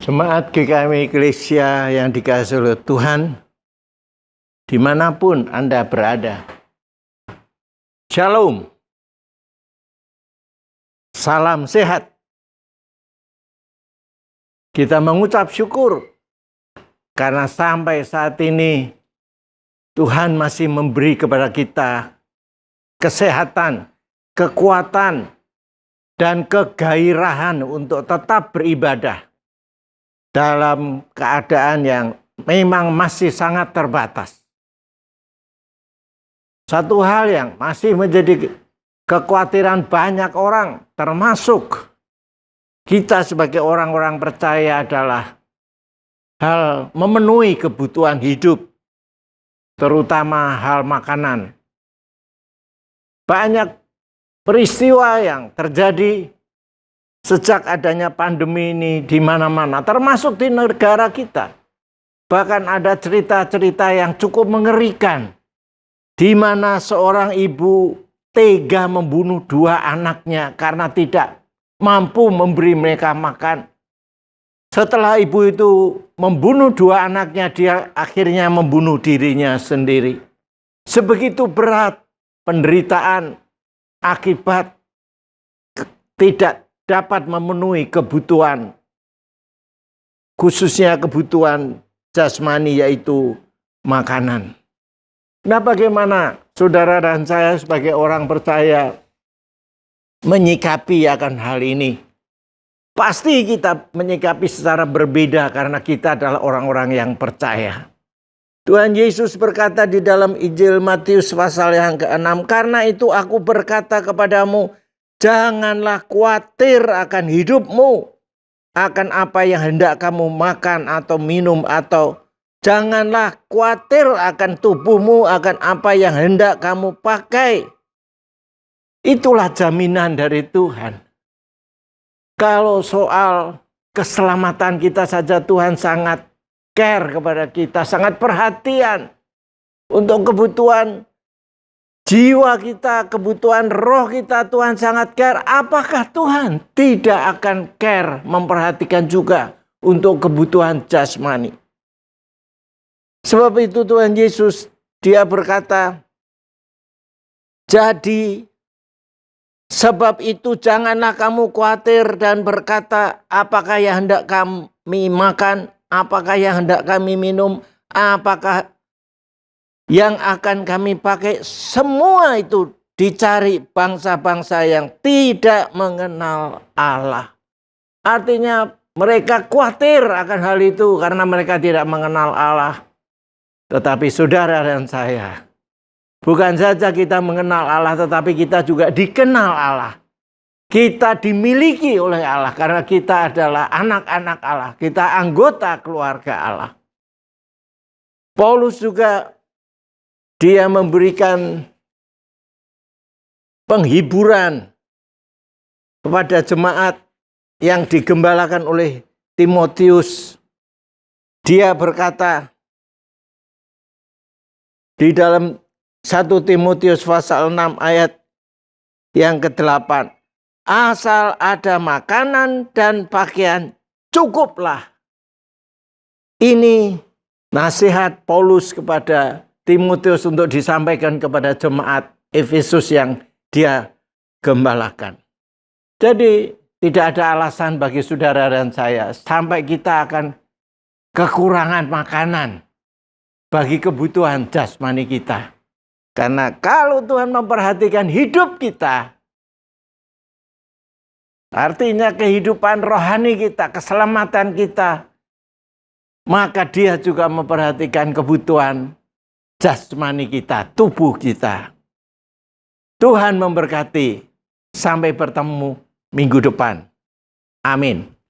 Jemaat GKMI Eklesia yang dikasihi oleh Tuhan, dimanapun Anda berada. Shalom. Salam sehat. Kita mengucap syukur karena sampai saat ini Tuhan masih memberi kepada kita kesehatan, kekuatan, dan kegairahan untuk tetap beribadah dalam keadaan yang memang masih sangat terbatas. Satu hal yang masih menjadi kekhawatiran banyak orang, termasuk kita sebagai orang-orang percaya, adalah hal memenuhi kebutuhan hidup, terutama hal makanan. Banyak peristiwa yang terjadi sejak adanya pandemi ini di mana-mana, termasuk di negara kita. Bahkan ada cerita-cerita yang cukup mengerikan, di mana seorang ibu tega membunuh dua anaknya karena tidak mampu memberi mereka makan. Setelah ibu itu membunuh dua anaknya, dia akhirnya membunuh dirinya sendiri. Sebegitu berat penderitaan akibat tidak dapat memenuhi kebutuhan, khususnya kebutuhan jasmani, yaitu makanan. Nah, bagaimana saudara dan saya sebagai orang percaya menyikapi akan hal ini? Pasti kita menyikapi secara berbeda karena kita adalah orang-orang yang percaya. Tuhan Yesus berkata di dalam Injil Matius pasal yang ke-6, "Karena itu aku berkata kepadamu, janganlah khawatir akan hidupmu, akan apa yang hendak kamu makan atau minum, atau janganlah khawatir akan tubuhmu, akan apa yang hendak kamu pakai." Itulah jaminan dari Tuhan. Kalau soal keselamatan kita saja Tuhan sangat care kepada kita, sangat perhatian untuk kebutuhan jiwa kita, kebutuhan roh kita, Tuhan sangat care. Apakah Tuhan tidak akan care, memperhatikan juga untuk kebutuhan jasmani? Sebab itu Tuhan Yesus, dia berkata, jadi sebab itu janganlah kamu khawatir dan berkata, apakah yang hendak kami makan, apakah yang hendak kami minum, apakah yang akan kami pakai. Semua itu dicari bangsa-bangsa yang tidak mengenal Allah. Artinya mereka khawatir akan hal itu karena mereka tidak mengenal Allah. Tetapi saudara dan saya, bukan saja kita mengenal Allah, tetapi kita juga dikenal Allah. Kita dimiliki oleh Allah karena kita adalah anak-anak Allah. Kita anggota keluarga Allah. Paulus juga, dia memberikan penghiburan kepada jemaat yang digembalakan oleh Timotius. Dia berkata di dalam 1 Timotius pasal 6 ayat yang ke-8. Asal ada makanan dan pakaian, cukuplah. Ini nasihat Paulus kepada Timotius untuk disampaikan kepada jemaat Efesus yang dia gembalakan. Jadi tidak ada alasan bagi saudara dan saya sampai kita akan kekurangan makanan bagi kebutuhan jasmani kita. Karena kalau Tuhan memperhatikan hidup kita, artinya kehidupan rohani kita, keselamatan kita, maka Dia juga memperhatikan kebutuhan jasmani kita, tubuh kita. Tuhan memberkati. Sampai bertemu minggu depan. Amin.